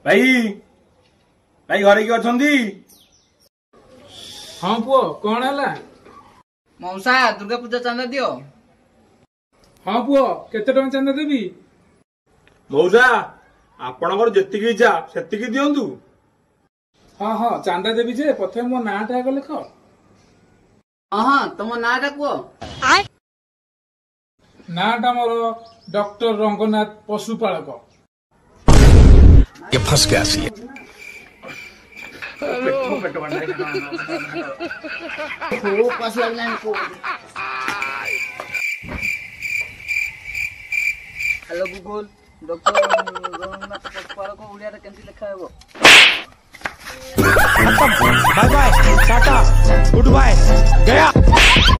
भाई भाई घरे किए अछंती? हाँ पुओ कौन है? मौसा दुर्गा पूजा चंदा दियो। हाँ पुओ केते टଙ୍କା चंदा देबी? मौसा आपणकर जेतिकी इच्छा सेतिकी दियंतु। हाँ हाँ चांदा देवी जे प्रथम मो नाटा आगे लिख। हाँ तुम नाटा कुह। नाटा मोर डॉक्टर रंगनाथ पशुपालक। ये फंस गया सी। हेलो गूगल डॉक्टर रंगनाथ पशुपालक ओडिया रे केमती लिखा हेबो? Bye bye tata good bye.